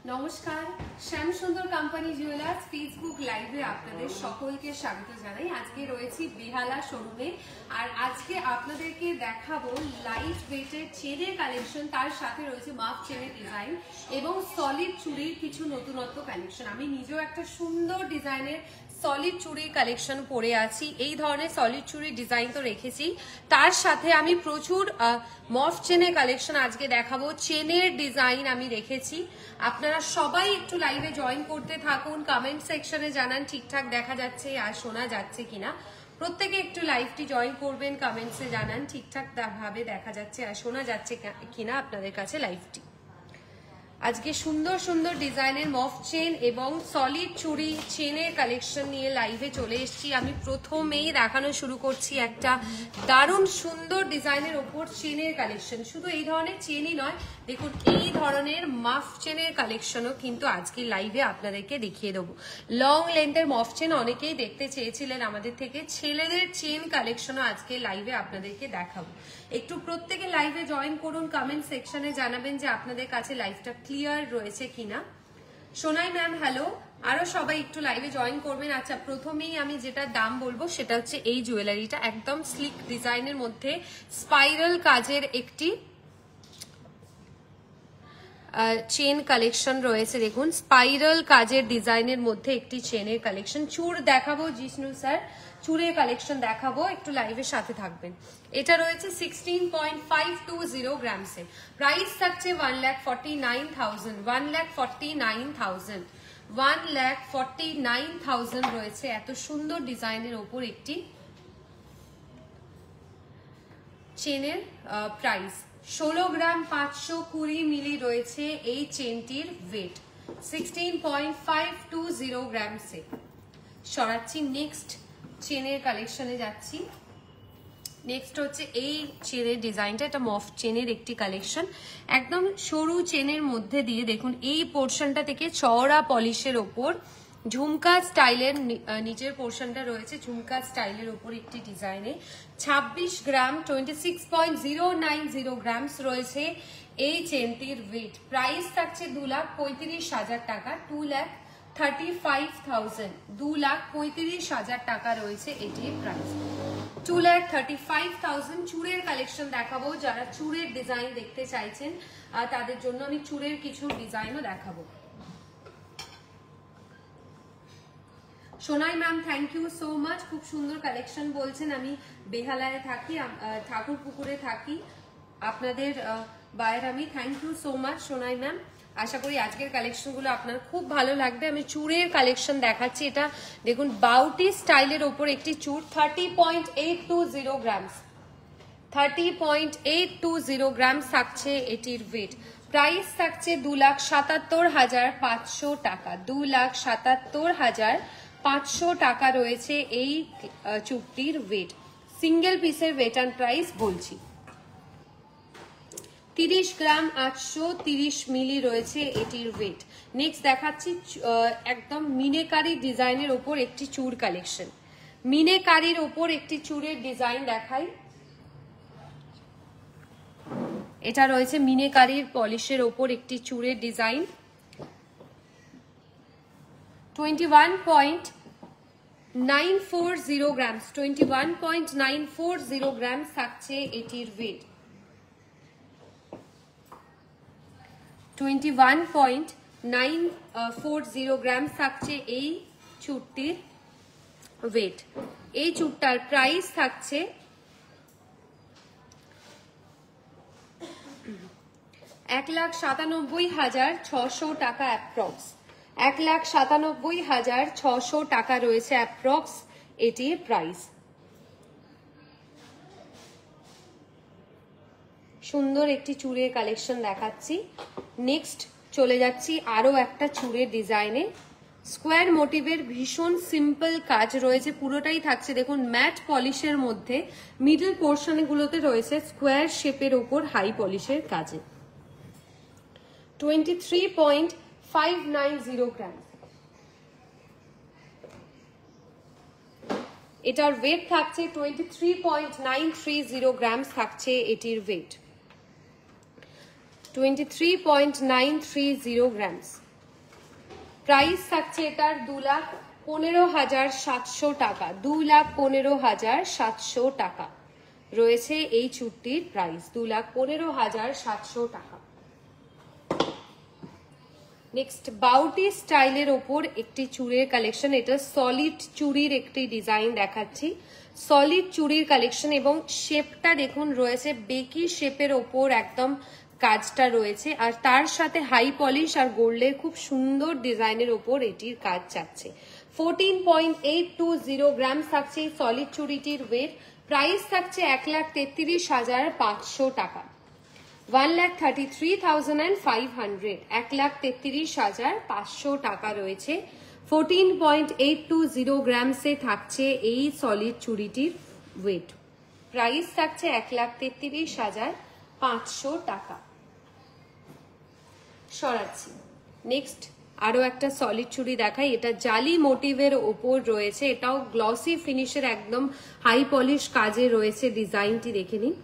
নমস্কার, Shyamsundar company jewellers Facebook লাইভে আপনাদের সকলকে স্বাগত জানাই। আজকে রয়েছি বেহালা শোরুমে, আর আজকে আপনাদেরকে দেখাবো লাইট ওয়েটের চেনের কালেকশন, তার সাথে রয়েছে মাফ চেনের ডিজাইন এবং সলিড চুড়ির কিছু নতুনত্ব কালেকশন। আমি নিজেও একটা সুন্দর ডিজাইনের সলিড চুড়ির কালেকশন পরে আছি। এই ধরনের সলিড চুড়ির ডিজাইন তো রেখেছি, তার সাথে আমি প্রচুর মফ চেনের কালেকশন আজকে দেখাবো। চেনের ডিজাইন আমি রেখেছি। আপনারা সবাই একটু লাইভে জয়েন করতে থাকুন, কমেন্ট সেকশনে জানান ঠিকঠাক দেখা যাচ্ছে আর শোনা যাচ্ছে কিনা। প্রত্যেকে একটু লাইভটি জয়েন করবেন, কমেন্টসে জানান ঠিকঠাক ভাবে দেখা যাচ্ছে আর শোনা যাচ্ছে কিনা আপনাদের কাছে লাইভটি। আজকে সুন্দর সুন্দর ডিজাইনের মফ চেন এবং সলিড চুড়ি চেনের কালেকশন নিয়ে লাইভে চলে এসেছি। আমি প্রথমেই দেখানো শুরু করছি একটা দারুণ সুন্দর ডিজাইনের ওপর চেনের কালেকশন। শুধু এই ধরনের চেনই নয়, দেখুন এই ধরনের মাফ চেনের কালেকশনও কিন্তু আজকে লাইভে আপনাদেরকে দেখিয়ে দেবো। লং লেন্থের মফ চেন অনেকেই দেখতে চেয়েছিলেন আমাদের থেকে, ছেলেদের চেন কালেকশনও আজকে লাইভে আপনাদেরকে দেখাবো। একটু প্রত্যেকে লাইভে জয়েন করুন, কমেন্ট সেকশনে জানাবেন যে আপনাদের কাছে লাইভটা ক্লিয়ার রয়েছে কিনা। সোনাই ম্যাম হ্যালো, আরো সবাই একটু লাইভে জয়েন করবেন। আচ্ছা, প্রথমেই আমি যেটা দাম বলবো সেটা হচ্ছে এই জুয়েলারিটা, একদম স্লিক ডিজাইনের মধ্যে স্পাইরাল কাজের একটি চেন কালেকশন রয়েছে। দেখুন স্পাইরাল কাজের ডিজাইনের মধ্যে একটি চেনের কালেকশন। চূড় দেখাবো জিষ্ণু স্যার, চূড়ের কালেকশন দেখাবো, একটু লাইভের সাথে থাকবেন। এটা রয়েছে 16.520 গ্রামসে, প্রাইস থাকছে 1,49,000, 1,49,000, 1,49,000 রয়েছে। এত সুন্দর ডিজাইনের ওপর একটি চেনের প্রাইস 16 গ্রাম 520 মিলি রয়েছে এই চেনটির ওয়েট, 16.520 গ্রামসে। সরাচ্ছি, নেক্সট চেনের কালেকশনে যাচ্ছি। নেক্সট হচ্ছে এই চেনের ডিজাইনটা, এটা মফ চেনের একটি কালেকশন, একদম সরু চেনের মধ্যে দিয়ে দেখুন এই পোর্শনটা থেকে চওড়া পলিশের ওপর ঝুমকা স্টাইলের নিচের পোর্শনটা রয়েছে ঝুমকা স্টাইলের ওপর একটি ডিজাইনে 26 গ্রাম 26.090 গ্রামস রয়েছে এই চেনটির ওয়েট। প্রাইস থাকছে 2,35,000 টাকা, 2,35,000, 2,35,000 টাকা রয়েছে এটির প্রাইস, 2,35,000। চূড়ের কালেকশন দেখাবো, যারা চূড়ের ডিজাইন দেখতে চাইছেন তাদের জন্য আমি চূড়ের কিছু ডিজাইনও দেখাবো। Sonai ma'am thank you so much, খুব সুন্দর কালেকশন বলছেন। আমি বেহালায় থাকি, ঠাকুরপুকুরে থাকি, আপনাদের বায়ের আমি। Thank you so much Sonai ma'am, আশা করি আজকের কালেকশনগুলো আপনার খুব ভালো লাগবে। আমি চূড়ের কালেকশন দেখাচ্ছি। এটা দেখুন বাউটি স্টাইলের ওপর একটি চূড়, 30.820 গ্রামস, 30.820 গ্রামস থাকছে এটির ওয়েট। প্রাইস থাকছে 2,77,500 টাকা, 2,77,500 টাকা রয়েছে এই চুড়টির ওয়েট। সিঙ্গেল পিসের ওয়েট অ্যান্ড প্রাইস বলছি, 30 গ্রাম 830 মিলি রয়েছে এটির ওয়েট। নেক্সট দেখাচ্ছি একদম মিনেকারি ডিজাইনের ওপর একটি চূড় কালেকশন। মিনেকারির ওপর একটি চূড়ের ডিজাইন দেখাই। এটা রয়েছে মিনেকারির পলিশের ওপর একটি চূড়ের ডিজাইন, 21.940 গ্রামস, 21.940 গ্রামস থাকছে এটির ওয়েট, 21.940 গ্রামস থাকছে এই চূড়টির ওয়েট। এই চূড়টার প্রাইস থাকছে 1,97,600 টাকা অ্যাপ্রক্স, 1,97,600 টাকা রয়েছে অ্যাপ্রক্স এটির প্রাইস। সুন্দর একটি চূড়ের কালেকশন দেখাচ্ছি। নেক্সট চলে যাচ্ছি আরো একটা চূড়ের ডিজাইনে। স্কোয়ার মোটিভের ভীষণ সিম্পল কাজ রয়েছে, পুরোটাই থাকছে দেখুন ম্যাট পলিশের মধ্যে, মিডল পোর্শন গুলোতে রয়েছে স্কোয়ার শেপের ওপর হাই পলিশের কাজে, 23.590 গ্রাম। এটার ওয়েট থাকছে 23.930 গ্রামস থাকছে এটির ওয়েট, 23.930 grams. প্রাইস থাকছে এটার 2,15,700 টাকা, 2,15,700 টাকা রয়েছে এই চুড়িটির প্রাইস, 2,15,700 টাকা। নেক্সট বাউটি স্টাইলের ওপর একটি চুড়ির কালেকশন, এটা সলিড চুড়ির একটি ডিজাইন দেখাচ্ছি, সলিড চুড়ির কালেকশন এবং শেপটা দেখুন রয়েছে বেকি শেপের ওপর একদম কাজটা রয়েছে, আর তার সাথে হাই পলিশ আর গোল্ডের খুব সুন্দর ডিজাইনের ওপর এটির কাজ যাচ্ছে। 14.820 গ্রাম থাকছে এই সলিড চুড়িটির ওয়েট, প্রাইস থাকছে 1,33,500 টাকা, 1,33,500, 1,33,500 টাকা রয়েছে। 14.820 গ্রামসে থাকছে এই সলিড চুড়িটির ওয়েট, প্রাইস থাকছে 1,33,500 টাকা। সরাচ্ছি। নেক্সট আরো একটা সলিড চুড়ি দেখাই, এটা জালি মোটিভের ওপর রয়েছে, এটাও গ্লসি ফিনিশের একদম হাই পলিশ কাজে রয়েছে, ডিজাইনটি দেখে নিন।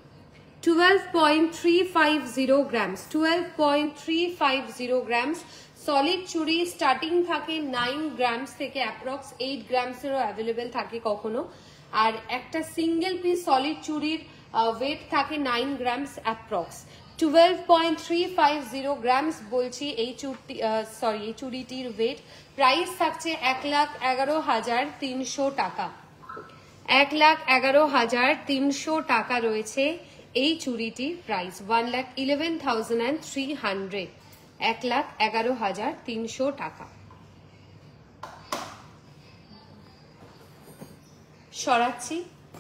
12.350 গ্রামস, 12.350 গ্রামস সলিড চুড়ি, স্টার্টিং থাকে 9 গ্রামস থেকে, অ্যাপ্রক্স 8 গ্রামসেরও অ্যাভেলেবেল থাকে কখনো, আর একটা সিঙ্গেল পিস সলিড চুড়ির ওয়েট থাকে 9 গ্রামস অ্যাপ্রক্স। 12.350 গ্রামস বলছি এই চুড়িটির ওয়েট, প্রাইস থাকছে 1,11,300 টাকা, 1,11,300 টাকা রয়েছে এই চুড়িটির প্রাইস, 1,11,300, 1,11,300 টাকা। সরাচ্ছি,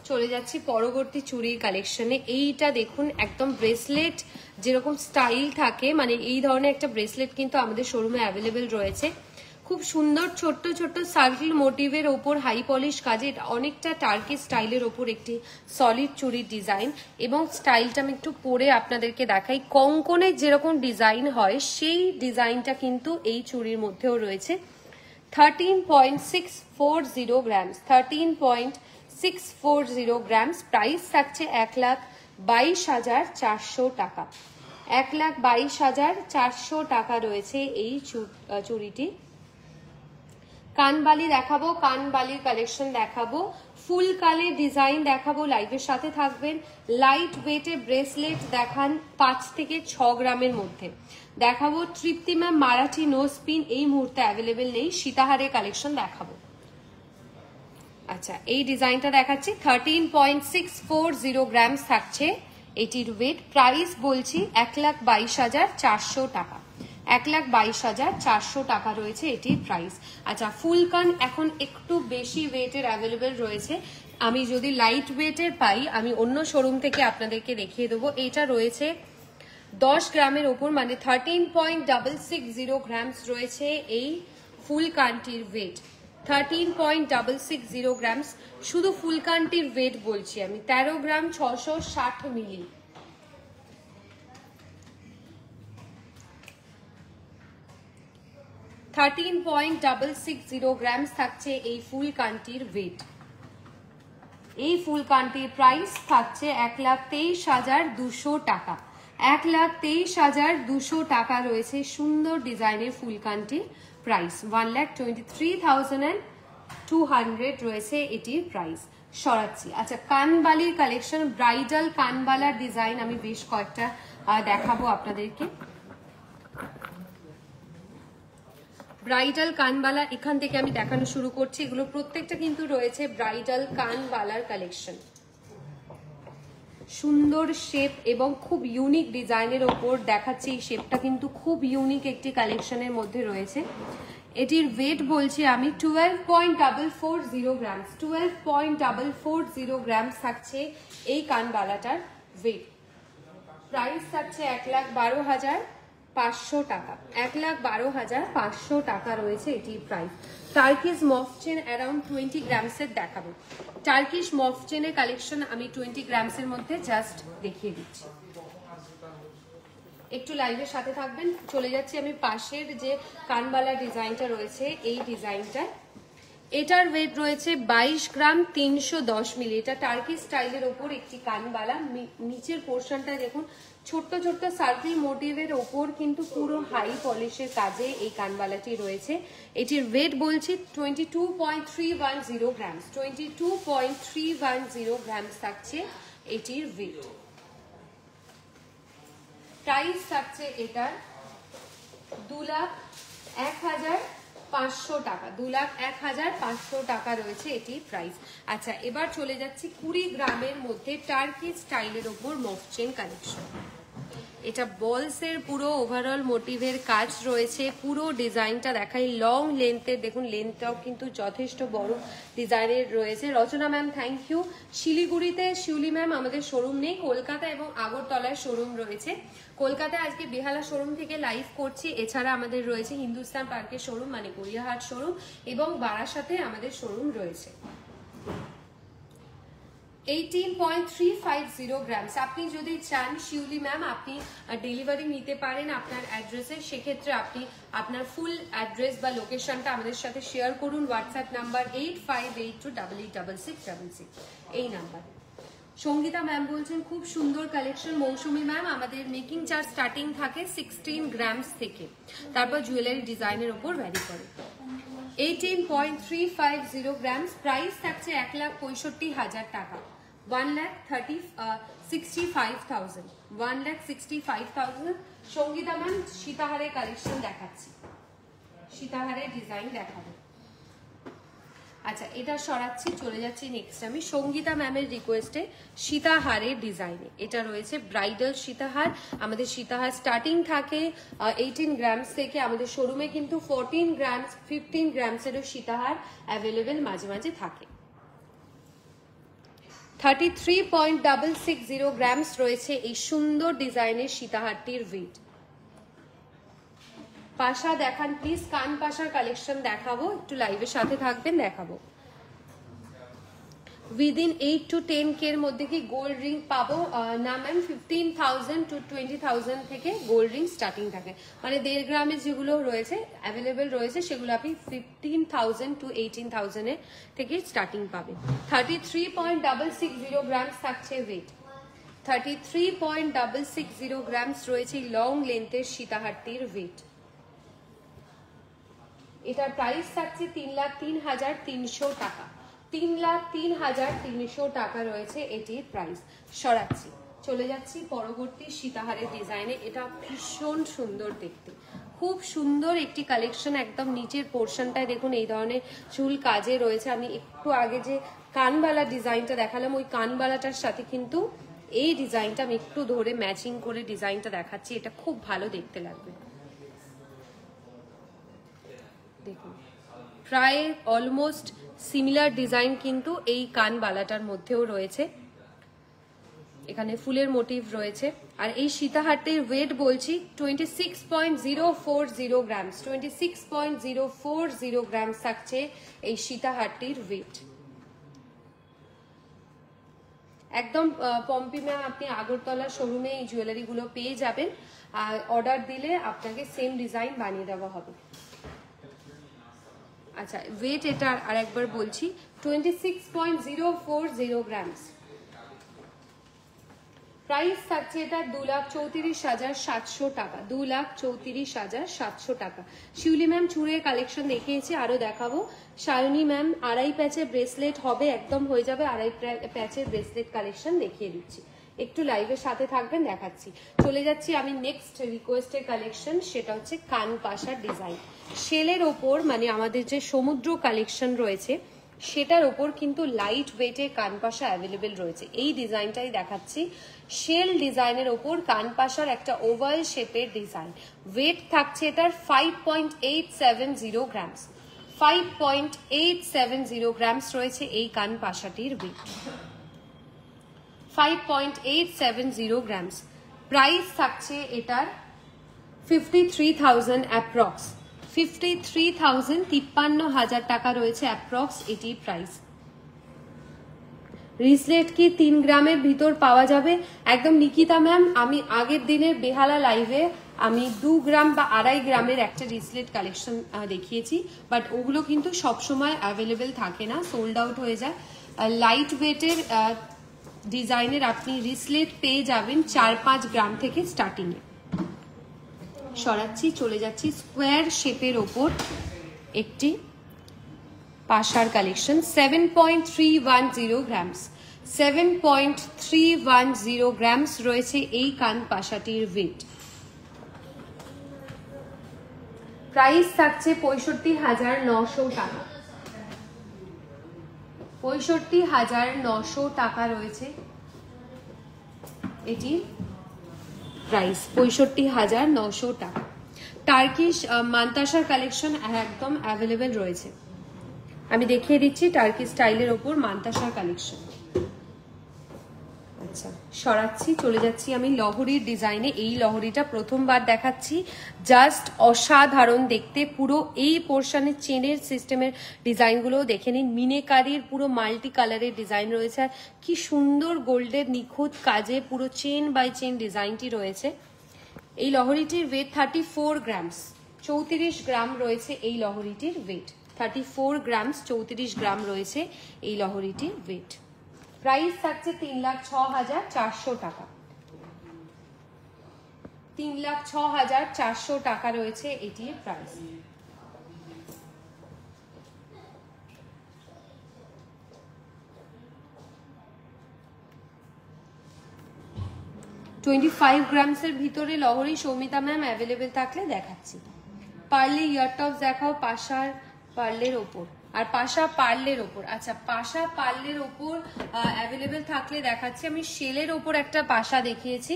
চলে যাচ্ছি পরবর্তী চুড়ির কালেকশনে। এইটা দেখুন একদম ব্রেসলেট যেরকম স্টাইল থাকে, মানে এই ধরনের একটা ব্রেসলেট কিন্তু আমাদের শোরুমে অ্যাভেলেবেল রয়েছে, খুব সুন্দর ছোট্ট ছোট্ট সার্কেল মোটিভের ওপর হাই পলিশ কাজে, এটা অনেকটা টার্কি স্টাইলের ওপর একটি সলিড চুড়ির ডিজাইন, এবং স্টাইলটা আমি একটু পরে আপনাদেরকে দেখাই, কঙ্কনের যেরকম ডিজাইন হয় সেই ডিজাইনটা কিন্তু এই চুড়ির মধ্যেও রয়েছে। 13.640 গ্রামস, 13.640 গ্রামস, প্রাইস থাকছে 1,22,400 টাকা, 1,22,400 টাকা রয়েছে এই চুড়িটি। কানবালি দেখাবো, কানবালির কালেকশন দেখাবো, ফুল কালে ডিজাইন দেখাবো, লাইভের সাথে থাকবেন। লাইট ওয়েটে ব্রেসলেট দেখান 5 থেকে 6 গ্রামের মধ্যে দেখাবো। তৃপ্তি ম্যাম মারাঠি নো স্পিন এই মুহূর্তে অ্যাভেলেবেল নেই, সীতাহারের কালেকশন দেখাবো। আচ্ছা, এই ডিজাইনটা দেখাচ্ছি, 13.640 গ্রামস থাকছে এটির ওয়েট, প্রাইস বলছি 1,22,400 টাকা, 1,22,400 টাকা রয়েছে এটির প্রাইস। আচ্ছা, ফুলকান এখন একটু বেশি ওয়েটের অ্যাভেলেবেল রয়েছে, আমি যদি লাইট ওয়েটের পাই আমি অন্য শোরুম থেকে আপনাদেরকে দেখিয়ে দেবো। এটা রয়েছে 10 গ্রামের ওপর, মানে 13.660 গ্রামস রয়েছে এই ফুলকানটির ওয়েট, 13.660 গ্রামস, শুধু ফুলকানটির ওয়েট বলছি আমি, 13 গ্রাম 660 মিলি। $13.660 গ্রামস থাকছে এই ফুল কান্টির ওয়েট। এই ফুল কান্টির প্রাইস থাকছে 1,23,200 টাকা, 1,23,200 টাকা রয়েছে সুন্দর ডিজাইনের ফুল কান্টির প্রাইস, 1,23,200 রয়েছে এটির প্রাইস। সরাচ্ছি। আচ্ছা, কানবালির কালেকশন, ব্রাইডাল কানবালার ডিজাইন আমি বেশ কয়েকটা দেখাবো আপনাদেরকে। ব্রাইডাল কানবালা এখান থেকে আমি দেখানো শুরু করছি, এগুলো প্রত্যেকটা কিন্তু রয়েছে ব্রাইডাল কানবালার কালেকশন, সুন্দর শেপ এবং খুব ইউনিক ডিজাইনের ওপর দেখাচ্ছি। এই শেপটা কিন্তু খুব ইউনিক একটি কালেকশনের মধ্যে রয়েছে। এটির ওয়েট বলছি আমি 12.440 গ্রামস, 12.440 গ্রামস থাকছে এই কানবালাটার ওয়েট, প্রাইস থাকছে 1,12,500 টাকা, 1,12,500 টাকা রয়েছে এটির প্রাইস। টার্কিশ মফ চেন অ্যারাউন্ড 20 গ্রামসের দেখাবো। টার্কিশ মফ চেনের কালেকশন আমি 20 গ্রামসের মধ্যে জাস্ট দেখিয়ে দিচ্ছি, একটু লাইভের সাথে থাকবেন। চলে যাচ্ছি আমি পাশের যে কানবালা ডিজাইনটা রয়েছে এই ডিজাইনটা, এটার ওয়েট রয়েছে 22 গ্রাম 310 মিলি। এটা টার্কি স্টাইলের ওপর একটি কানবালা, নিচের পোর্শনটা দেখুন ছোট্ট ছোট্ট সার্কেল মোটিভের ওপর কিন্তু পুরো হাই পলিশের কাজে এই কানবালাটি রয়েছে। এটির ওয়েট বলছি 22.310 গ্রামস, 22.310 গ্রামস থাকছে এটির ওয়েট। প্রাইস থাকছে এটার 2,01,500 টাকা, 2,01,500 টাকা রয়েছে এটি প্রাইস। আচ্ছা, এবার চলে যাচ্ছি 20 গ্রামের মধ্যে টার্কি স্টাইলের ওপর মফ চেন কালেকশন। এটা বলসের পুরো ওভারঅল মোটিভের কাজ রয়েছে। পুরো ডিজাইনটা দেখাই, লং লেন্থের, দেখুন লেন্থটাও কিন্তু যথেষ্ট বড় ডিজাইনের রয়েছে। রচনা ম্যাম থ্যাংক ইউ। শিলিগুড়িতে শিউলি ম্যাম আমাদের শোরুম নেই, কলকাতা এবং আগরতলায় শোরুম রয়েছে। কলকাতায় আজকে বেহালা শোরুম থেকে লাইভ করছি, এছাড়া আমাদের রয়েছে হিন্দুস্তান পার্কের শোরুম মানে গড়িয়াহাট শোরুম, এবং বারাসাতে আমাদের শোরুম রয়েছে। 18.350 গ্রামস। আপনি যদি চান শিউলি ম্যাম আপনি ডেলিভারি নিতে পারেন আপনার অ্যাড্রেসে, সেক্ষেত্রে আপনি আপনার ফুল অ্যাড্রেস বা লোকেশনটা আমাদের সাথে শেয়ার করুন। হোয়াটসঅ্যাপ নাম্বার 8582886666, এই নাম্বার। সঙ্গীতা ম্যাম বলছেন খুব সুন্দর কালেকশন। মৌসুমী ম্যাম আমাদের মেকিং চার্জ স্টার্টিং থাকে 16 গ্রামস থেকে, তারপর জুয়েলারি ডিজাইনের ওপর ভ্যারি করে। 18.350 গ্রামস, প্রাইস থাকছে 1,65,000 টাকা, 1,65,000, 1,65,000। সঙ্গীতা ম্যাম সীতাহারের কালেকশন দেখাচ্ছি, সীতাহারের ডিজাইন দেখাবো। আচ্ছা, এটা সরাচ্ছি, চলে যাচ্ছি নেক্সট আমি সঙ্গীতা ম্যামের রিকোয়েস্টে সীতাহারের ডিজাইনে। এটা রয়েছে ব্রাইডাল সীতাহার। আমাদের সীতাহার স্টার্টিং থাকে 18 গ্রামস থেকে, আমাদের শোরুমে কিন্তু 14 গ্রামস 15 গ্রামসেরও সীতাহার অ্যাভেলেবেল মাঝে মাঝে থাকে। 33.660 গ্রামস রয়েছে এই সুন্দর ডিজাইনের সীতাহারটির ওয়েট। পাশা দেখান প্লিজ, কান পাশার কালেকশন দেখাবো, একটু লাইভের সাথে থাকবেন, দেখাবো। উইদিন 8 to 10K এর মধ্যে কি গোল্ড রিং পাবো? না ম্যাম, 15,000 to 20,000 থেকে গোল্ড রিং স্টার্টিং থাকে, মানে 1.5 গ্রামের যেগুলো রয়েছে অ্যাভেলেবেল রয়েছে সেগুলো আপনি 15,000 to 18,000 এর থেকে স্টার্টিং পাবেন। 33.660 গ্রামস থাকছে ওয়েট, 33.660 গ্রামস রয়েছে লং লেন্থের সীতাহারটির ওয়েট। এটার প্রাইস থাকছে 3,03,300 টাকা, 3,03,300 টাকা রয়েছে এটির প্রাইস। সরাচ্ছি, চলে যাচ্ছি পরবর্তী সীতাহারের ডিজাইনে। এটা ভীষণ সুন্দর দেখতে, খুব সুন্দর একটি কালেকশন। একদম নিচের পোর্শনটায় দেখুন এই ধরনের চুল কাজে রয়েছে। আমি একটু আগে যে কানবালা ডিজাইনটা দেখালাম ওই কানবালাটার সাথে কিন্তু এই ডিজাইনটা আমি একটু ধরে ম্যাচিং করে ডিজাইনটা দেখাচ্ছি, এটা খুব ভালো দেখতে লাগবে। দেখুন প্রায় অলমোস্ট সিমিলার ডিজাইন কিন্তু এই কানবালাটার মধ্যেও রয়েছে, এখানে ফুলের মোটিভ রয়েছে। আর এই সীতাহারটির ওয়েট বলছি 26.040 গ্রামস, 26.040 গ্রামস থাকছে এই সীতাহারটির ওয়েট। একদম পম্পি ম্যাম আপনি আগরতলা শোরুমে এই জুয়েলারিগুলো পেয়ে যাবেন, আর অর্ডার দিলে আপনাকে সেম ডিজাইন বানিয়ে দেওয়া হবে। আচ্ছা, ওয়েট এটা আর একবার বলছি 26.040 গ্রামস। প্রাইস থাকছে এটা 2,34,700 টাকা, 2,34,700 টাকা। শিউলি ম্যাম চুড়ের কালেকশন দেখিয়েছি, আরো দেখাবো। শালিনী ম্যাম 2.5 প্যাচের ব্রেসলেট হবে, একদম হয়ে যাবে 2.5 প্যাচের ব্রেসলেট কালেকশন দেখিয়ে দিচ্ছি, একটু লাইভের সাথে থাকবেন, দেখাচ্ছি। চলে যাচ্ছি আমি নেক্সট রিকোয়েস্টের কালেকশন, সেটা হচ্ছে কান পাশার ডিজাইন। শেলের ওপর মানে আমাদের যে সমুদ্র কালেকশন রয়েছে সেটার ওপর কিন্তু লাইট ওয়েটের কানপাশা অ্যাভেলেবেল রয়েছে। এই ডিজাইনটাই দেখাচ্ছি, শেল ডিজাইনের ওপর কানপাশার একটা ওভাল শেপের ডিজাইন। ওয়েট থাকছে এটার 5.870 গ্রামস, 5.870 গ্রামস রয়েছে এই কানপাশাটির ওয়েট, 5.870 গ্রামস। প্রাইস থাকছে এটার 53,000 অ্যাপ্রক্স, 53,000, 53,000 টাকা রয়েছে অ্যাপ্রক্স এটি প্রাইস। রিসলেট কি 3 গ্রামের ভিতর পাওয়া যাবে? একদম নিকিতা ম্যাম, আমি আগের দিনের বেহালা লাইভে আমি 2 গ্রাম বা 2.5 গ্রামের একটা রিসলেট কালেকশন দেখিয়েছি, বাট ওগুলো কিন্তু সবসময় অ্যাভেলেবেল থাকে না, সোল্ড আউট হয়ে যায়। লাইট ওয়েটের ডিজাইনের আপনি রিসলেট পেয়ে যাবেন 4-5 গ্রাম থেকে স্টার্টিং এ। সরাচ্ছি, চলে যাচ্ছি স্কোয়ার শেপের ওপর একটি পাশার কালেকশন। 7.310 গ্রামস, 7.310 গ্রামস রয়েছে এই কান পাশাটির ওয়েট। প্রাইস থাকছে 65,900 টাকা। 65,900 টাকা রয়েছে এটি প্রাইস, 65,900 টাকা। টার্কিশ মান্তাসার কালেকশন একদম অ্যাভেলেবেল রয়েছে। আমি দেখিয়ে দিচ্ছি টার্কি স্টাইলের ওপর মান্তাসার কালেকশন। আচ্ছা, সরাচ্ছি, চলে যাচ্ছি আমি লহরির ডিজাইনে। এই লহরিটা প্রথমবার দেখাচ্ছি, জাস্ট অসাধারণ দেখতে। পুরো এই পোর্শনের চেনের সিস্টেমের ডিজাইনগুলো দেখে নিন। মিনেকারির পুরো মাল্টি কালারের ডিজাইন রয়েছে, আর কি সুন্দর গোল্ডের নিখুঁত কাজে পুরো চেন বাই চেন ডিজাইনটি রয়েছে। এই লহরিটির ওয়েট 34 গ্রামস, 34 গ্রাম রয়েছে এই লহরিটির ওয়েট। 34 গ্রামস, 34 গ্রাম রয়েছে এই লহরিটির ওয়েট। প্রাইস থাকছে 3,06,400 টাকা। 3,06,400 টাকা রয়েছে এটির প্রাইস। $25 গ্রামসের ভিতরে লহরি সৌমিতা ম্যাম অ্যাভেলেবেল থাকলে দেখাচ্ছি। পার্লে ইয়ারটপস দেখাও পাশার পার্লের ওপর, আর পাশা পার্লের ওপর। আচ্ছা, পাশা পার্লের ওপর অ্যাভেলেবেল থাকলে দেখাচ্ছি। আমি শেলের ওপর একটা পাশা দেখিয়েছি,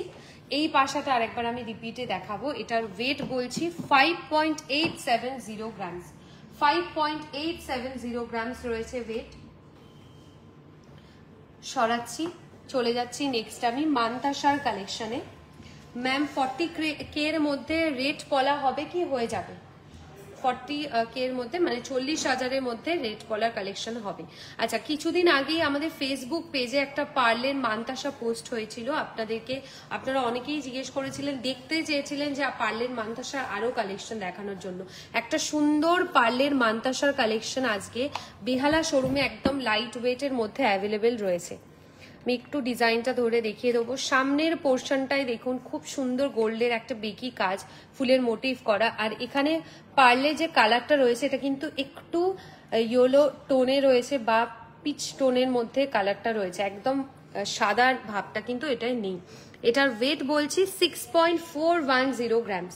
এই পাশাটা আরেকবার আমি রিপিটে দেখাবো। এটার ওয়েট বলছি 5.870 গ্রামস, 5.870 গ্রামস রয়েছে ওয়েট। সরাচ্ছি, চলে যাচ্ছি নেক্সট আমি মান্তাসার কালেকশনে। ম্যাম 40K এর মধ্যে রেট পলা হবে কি হয়ে যাবে? 40K এর মধ্যে মানে 40,000-এর মধ্যে রেট পলার কালেকশন হবে। আচ্ছা, কিছুদিন আগেই আমাদের ফেসবুক পেজে একটা পার্লের মান্তাসা পোস্ট হয়েছিল। আপনারা অনেকেই জিজ্ঞেস করেছিলেন, দেখতে চেয়েছিলেন যে পার্লের মান্তাসার আরো কালেকশন দেখানোর জন্য। একটা সুন্দর পার্লের মান্তাসার কালেকশন আজকে বেহালা শোরুমে একদম লাইট ওয়েটের মধ্যে অ্যাভেলেবেল রয়েছে। আমি একটু ডিজাইনটা ধরে দেখিয়ে দেবো। সামনের পোর্শনটায় দেখুন খুব সুন্দর গোল্ডের একটা বেকি কাজ, ফুলের মোটিভ করা। আর এখানে পার্লে যে কালারটা রয়েছে এটা কিন্তু একটু ইয়েলো টোনে রয়েছে বা পিচ টোনের মধ্যে কালারটা রয়েছে, একদম সাদার ভাবটা কিন্তু এটাই নেই। এটার ওয়েট বলছি 6.410 গ্রামস,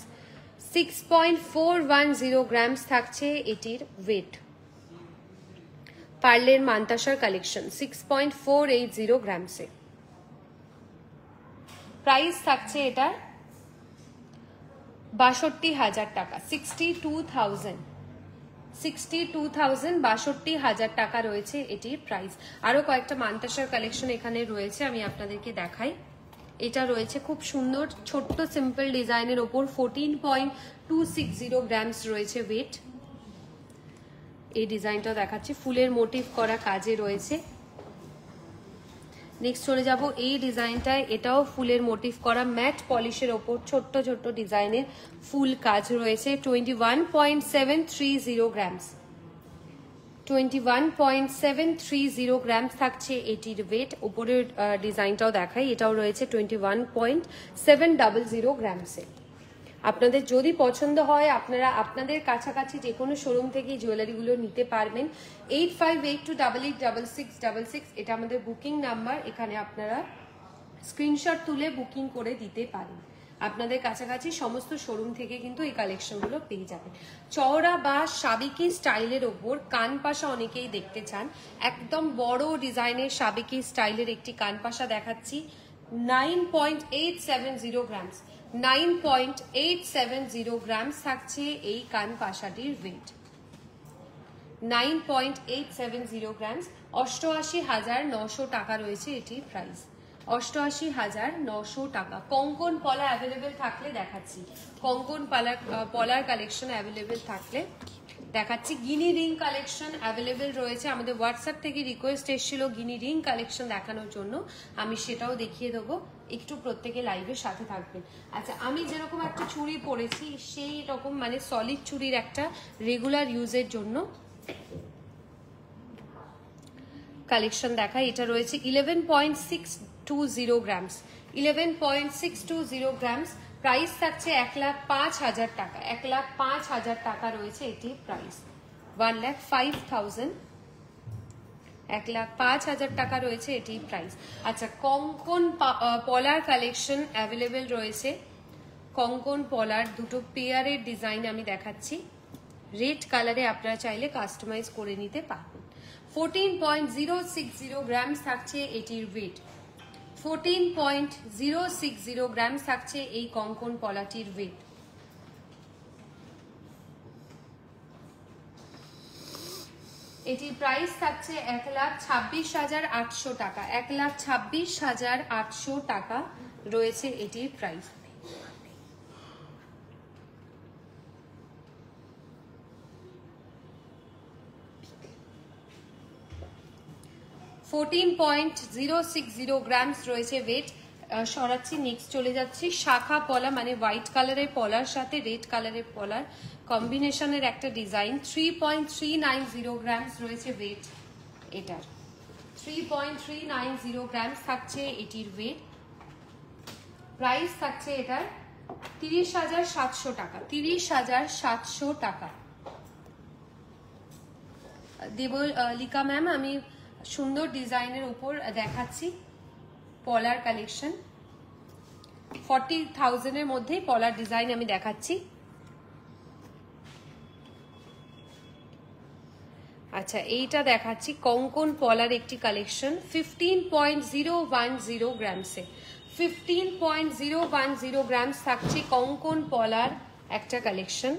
6.410 গ্রামস থাকছে এটির ওয়েট। পার্লের মান্তাসার কালেকশন 6.480 গ্রামসে। প্রাইস থাকছে এটার 62,000 টাকা, 62,000, 62,000 টাকা রয়েছে এটির প্রাইস। আরো কয়েকটা মান্তাসার কালেকশন এখানে রয়েছে, আমি আপনাদেরকে দেখাই। এটা রয়েছে খুব সুন্দর ছোট্ট সিম্পল ডিজাইনের ওপর, 14.260 গ্রামস রয়েছে ওয়েট। এই ডিজাইনটা দেখাচ্ছি, ফুলের মোটিভ করা কাজে রয়েছে। নেক্সট চলে যাব এই ডিজাইনটায়, এটাও ফুলের মোটিভ করা ম্যাট পলিশের ওপর ছোট্ট ছোট্ট ডিজাইনের ফুল কাজ রয়েছে। 21.730 গ্রামস, 21.730 গ্রামস থাকছে এটির ওয়েট। উপরের ডিজাইনটাও দেখাই, এটাও রয়েছে 21.700 গ্রামসে। আপনাদের যদি পছন্দ হয় আপনারা আপনাদের কাছাকাছি যে কোনো শোরুম থেকে জুয়েলারিগুলো নিতে পারবেন। 8582886666 এটা আমাদের বুকিং নাম্বার, এখানে আপনারা স্ক্রিনশট তুলে বুকিং করে দিতে পারেন। আপনাদের কাছাকাছি সমস্ত শোরুম থেকে কিন্তু এই কালেকশনগুলো পেয়ে যাবেন। চওড়া বা সাবিকি স্টাইলের ওপর কানপাশা অনেকেই দেখতে চান, একদম বড় ডিজাইনের সাবিকি স্টাইলের একটি কানপাশা দেখাচ্ছি। 9.870 গ্রামস, 9.870 গ্রামস থাকছে এই কান পাশাটির ওয়েট। 9.870 গ্রামস, 88,900 টাকা রয়েছে এটির প্রাইস, 88,900 টাকা। কঙ্কন পলা অ্যাভেলেবেল থাকলে দেখাচ্ছি, কঙ্কন পলার কালেকশন অ্যাভেলেবেল থাকলে দেখাচ্ছি। গিনি রিং কালেকশন অ্যাভেলেবেল রয়েছে, আমাদের হোয়াটসঅ্যাপ থেকে রিকোয়েস্ট এসেছিল গিনি রিং কালেকশন দেখানোর জন্য, আমি সেটাও দেখিয়ে দেবো, একটু প্রত্যেকে লাইভের সাথে থাকবেন। আচ্ছা, আমি যেরকম একটা চুড়ি পরেছি সেই রকম মানে সলিড চুড়ির একটা রেগুলার ইউজের জন্য কালেকশন দেখাই। এটা রয়েছে 11.6 11.620 গ্রামস, 11.620 গ্রামস। প্রাইস থাকছে 1,05,000 টাকা, 1,05,000 টাকা রয়েছে এটি প্রাইস, 1,05,000, 1,05,000 টাকা রয়েছে এটি প্রাইস। আচ্ছা, কঙ্কন পলার কালেকশন অ্যাভেলেবেল রয়েছে, কঙ্কন পলার দুটো পেয়ারের ডিজাইন আমি দেখাচ্ছি, রেড কালারে আপনারা চাইলে কাস্টমাইজ করে নিতে পারবেন। 14.060 গ্রামস থাকছে এটির ওয়েট, 14.060 গ্রামস থাকছে এই কঙ্কন পলাটির ওয়েট। এটির প্রাইস থাকছে 1,26,800 টাকা, 1,26,800 টাকা রয়েছে এটির প্রাইস। 14.060 গ্রামস রয়েছে ওয়েট। সরাচ্ছি, নেক্সট চলে যাচ্ছি শাখা পলা, মানে হোয়াইট কালারের পলার সাথে রেড কালারের পলার কম্বিনেশনের একটা ডিজাইন। 3.390 গ্রামস রয়েছে ওয়েট এটার, 3.390 গ্রামস থাকছে এটির ওয়েট। প্রাইস থাকছে এটার 30,700 টাকা, 30,700 টাকা। দেবলিকা ম্যাম, আমি সুন্দর ডিজাইনের উপর দেখাচ্ছি পলার কালেকশন, 40,000 এর মধ্যেই পলার ডিজাইন আমি দেখাচ্ছি। আচ্ছা, এইটা দেখাচ্ছি কঙ্কন পলার একটি কালেকশন, 15.010 গ্রামসে, 15.010 গ্রামস থাকছে কঙ্কন পলার একটা কালেকশন।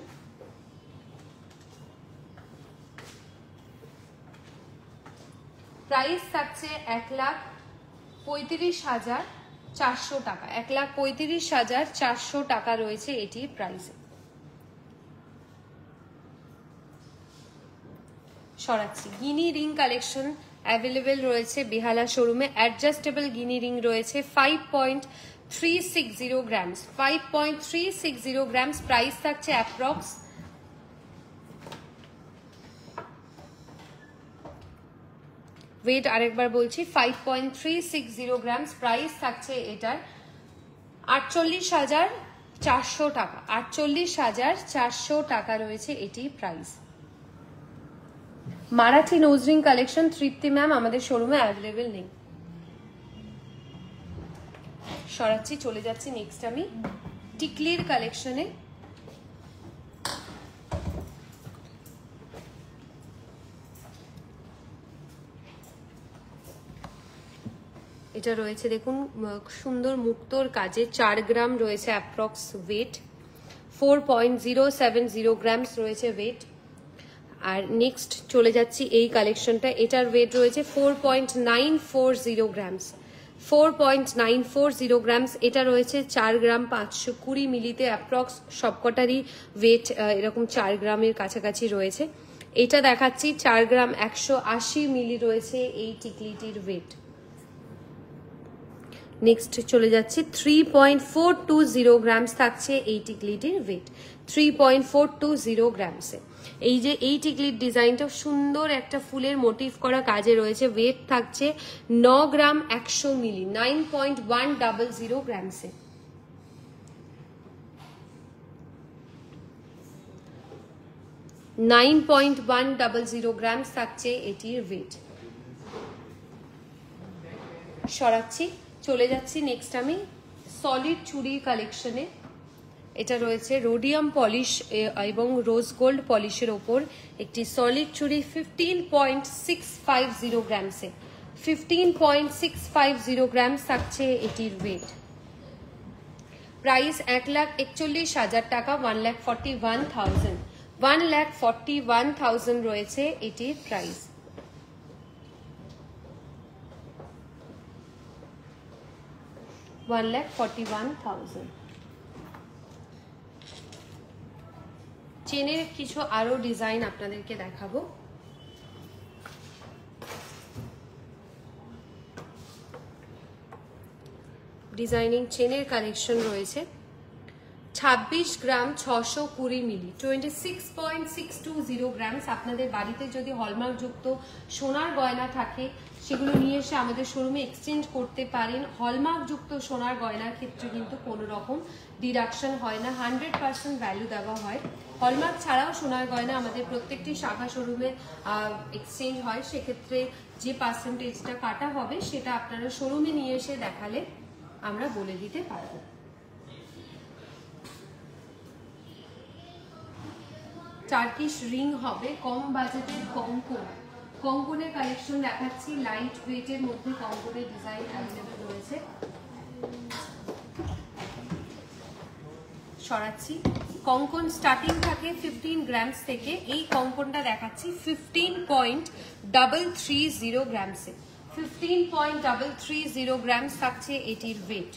প্রাইস থাকছে 1,35,400 টাকা, 1,35,400 টাকা রয়েছে এটির প্রাইস। সরাচ্ছি, গিনি রিং কালেকশন অ্যাভেলেবেল রয়েছে বেহালা শোরুমে, অ্যাডজাস্টেবল গিনি রিং রয়েছে 5.360 গ্রামস, 5.360 গ্রামস। প্রাইস থাকছে অ্যাপ্রক্স ওয়েট আরেকবার বলছি, 5.360 গ্রামস। প্রাইস থাকছে এটার 48,400 টাকা, 48,400 টাকা রয়েছে এটি প্রাইস। মারাঠি নোজরিং কালেকশন তৃপ্তি ম্যাম আমাদের শোরুমে অ্যাভেলেবেল নেই। সরাচ্ছি, চলে যাচ্ছি নেক্সট আমি টিকলির কালেকশনে। এটা রয়েছে দেখুন সুন্দর মুক্তোর কাজে, 4 গ্রাম রয়েছে অ্যাপ্রক্স ওয়েট, 4.070 গ্রামস রয়েছে ওয়েট। আর নেক্সট চলে যাচ্ছি এই কালেকশনটা, এটার ওয়েট রয়েছে 4.940 গ্রামস, 4.940 গ্রামস। এটা রয়েছে 4 গ্রাম 520 মিলিতে অ্যাপ্রক্স, সবকটারই ওয়েট এরকম 4 গ্রামের কাছাকাছি রয়েছে। এটা দেখাচ্ছি 4 গ্রাম 180 মিলি রয়েছে এই টিকলিটির ওয়েট। নেক্সট চলে যাচ্ছি 3.420 গ্রামস থাকছে এই টিকলিটির ওয়েট, 3.420 গ্রামসে। এই যে এই টিকলির ডিজাইনটা সুন্দর একটা ফুলের মোটিভ করা কাজে রয়েছে, ওয়েট থাকছে 9 গ্রাম 100 মিলি, 9.100 গ্রামসে। $9.100 গ্রামস থাকছে এটির ওয়েট। সরাচ্ছি, চলে যাচ্ছি নেক্সট আমি সলিড চুড়ি কালেকশনে। এটা রয়েছে রোডিয়াম পলিশ এবং রোজ গোল্ড পলিশের ওপর একটি সলিড চুড়ি, 15.650 গ্রামসে, 15.650 গ্রামস থাকছে এটির ওয়েট। প্রাইস 1,41,000 টাকা, 1,41,000, 1,41,000 রয়েছে এটির প্রাইস। $1,41,000। চেনের কিছু আরো ডিজাইন আপনাদেরকে দেখাবো। ডিজাইনিং চেনের কালেকশন রয়েছে, 26 গ্রাম 620 মিলি 26.620 গ্রামস। আপনাদের বাড়িতে যদি হলমার্ক যুক্ত সোনার গয়না থাকে সেগুলো নিয়ে এসে আমাদের শোরুমে এক্সচেঞ্জ করতে পারেন। হলমার্ক যুক্ত সোনার গয়নার ক্ষেত্রে কিন্তু কোনো রকম ডিডাকশন হয় না, 100% ভ্যালু দেওয়া হয়। হলমার্ক ছাড়াও সোনার গয়না আমাদের প্রত্যেকটি শাখা শোরুমে এক্সচেঞ্জ হয়, সেক্ষেত্রে যে পার্সেন্টেজটা কাটা হবে সেটা আপনারা শোরুমে নিয়ে এসে দেখালে আমরা বলে দিতে পারবো। টার্কিশ রিং হবে, কম বাজেটের কঙ্কনের কালেকশন দেখাচ্ছি। লাইট ওয়েটের মধ্যে কঙ্কনের ডিজাইন অ্যাভেলেবল রয়েছে। সরাচ্ছি, কঙ্কন স্টার্টিং থাকে 15 গ্রামস থেকে। এই কঙ্কনটা দেখাচ্ছি 15.330 গ্রামসে। 15.330 গ্রামস থাকছে এটির ওয়েট।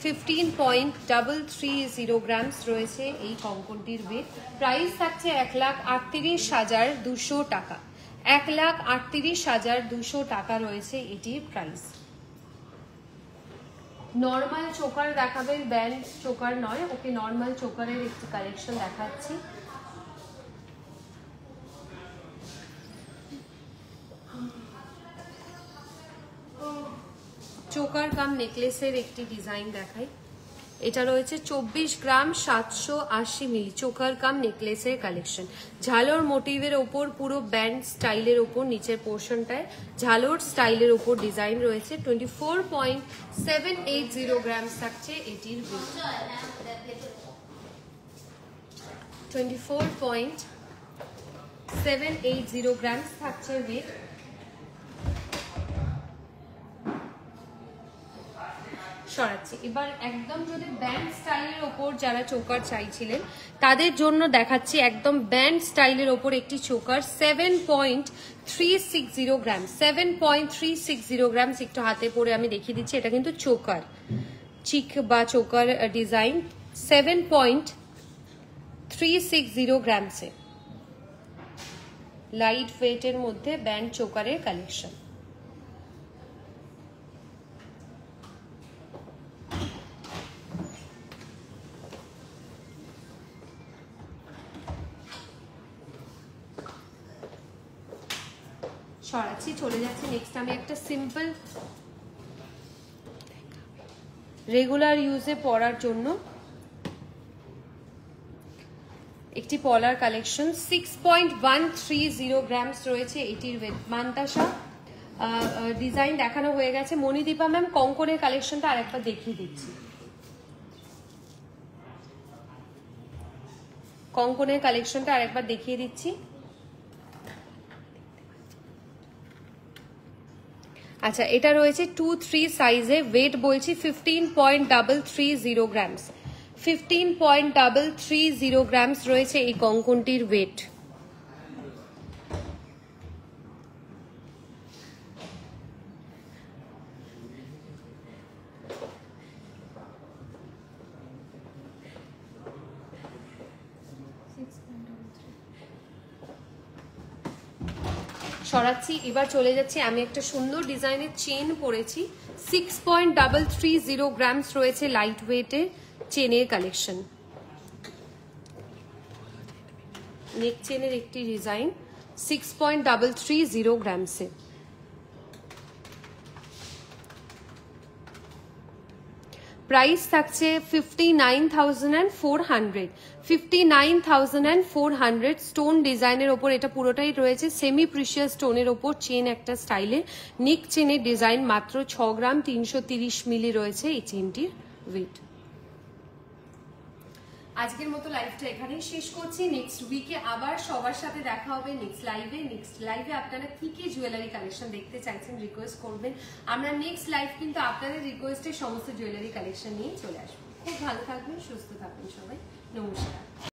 15.330 গ্রামস রয়েছে এই কঙ্কনটির ওয়েট। প্রাইস থাকছে 1,38,200 টাকা। 1,38,200 টাকা রয়েছে এটির প্রাইস। নর্মাল চোকার দেখাবেন, ব্যান্ড চোকার নয়, ওকে নর্মাল চোকারের একটি কালেকশন দেখাচ্ছি। চোকার কাম নেকলেসের একটি ডিজাইন দেখাই। এটা রয়েছে 24 গ্রাম 780 মিলি চোকার কাম নেকলেসের কালেকশন। ঝালোর মোটিভের ওপর পুরো ব্যান্ড স্টাইলের ওপর নিচের পোর্শনটায় ঝালোর স্টাইলের ওপর ডিজাইন রয়েছে। 24.780 গ্রামস থাকছে এটির ওয়েট। 24.780 গ্রামস থাকছে ওয়েট। সরাচ্ছি এবার একদম যদি ব্যান্ড স্টাইলের ওপর যারা চোকার চাইছিলেন তাদের জন্য দেখাচ্ছি একদম ব্যান্ড স্টাইলের ওপর একটি চোকার 7.360 গ্রাম। 7.360 গ্রামস। একটু হাতে পরে আমি দেখিয়ে দিচ্ছি, এটা কিন্তু চোকার চিক বা চোকার ডিজাইন। 7.360 গ্রামসে লাইট ওয়েটের মধ্যে ব্যান্ড চোকারের কালেকশন। সরাচ্ছি, চলে যাচ্ছে নেক্সট। আমি একটা সিম্পল রেগুলার ইউজে পরার জন্য একটি পলার কালেকশন। 6.130 গ্রামস রয়েছে এটির ওয়েট। মান্তাসা ডিজাইন দেখানো হয়ে গেছে। মণিদীপা ম্যাম কঙ্কনের কালেকশনটা আরেকবার দেখিয়ে দিচ্ছি। কঙ্কনের কালেকশনটা আরেকবার দেখিয়ে দিচ্ছি। আচ্ছা, এটা রয়েছে 2-3 সাইজে, ওয়েট বলছি 15.330 গ্রামস। 15.330 গ্রামস রয়েছে এই কঙ্কনটির ওয়েট। সরাচ্ছি, এবার চলে যাচ্ছি। আমি একটা সুন্দর ডিজাইনের চেন পরেছি। 6.330 গ্রামস রয়েছে লাইট ওয়েটের চেনের কালেকশন। নেক চেনের একটি ডিজাইন 6.330 গ্রামসে। প্রাইস থাকছে 59,400। 59,400 স্টোন ডিজাইনের ওপর এটা পুরোটাই রয়েছে। সেমি প্রিশিয়াস স্টোনের ওপর চেন একটা স্টাইলের নেক চেনের ডিজাইন। মাত্র 6 গ্রাম 330 মিলি রয়েছে এই চেনটির ওয়েট। আজকের মতো লাইভটা এখানেই শেষ করছি। নেক্সট উইকে আবার সবার সাথে দেখা হবে নেক্সট লাইভে। আপনারা কি কি জুয়েলারি কালেকশন দেখতে চাইছেন রিকোয়েস্ট করবেন। আমরা নেক্সট লাইভ কিন্তু আপনাদের রিকোয়েস্টের সমস্ত জুয়েলারি কালেকশন নিয়ে চলে আসবো। খুব ভালো থাকবেন, সুস্থ থাকবেন সবাই। নমস্কার।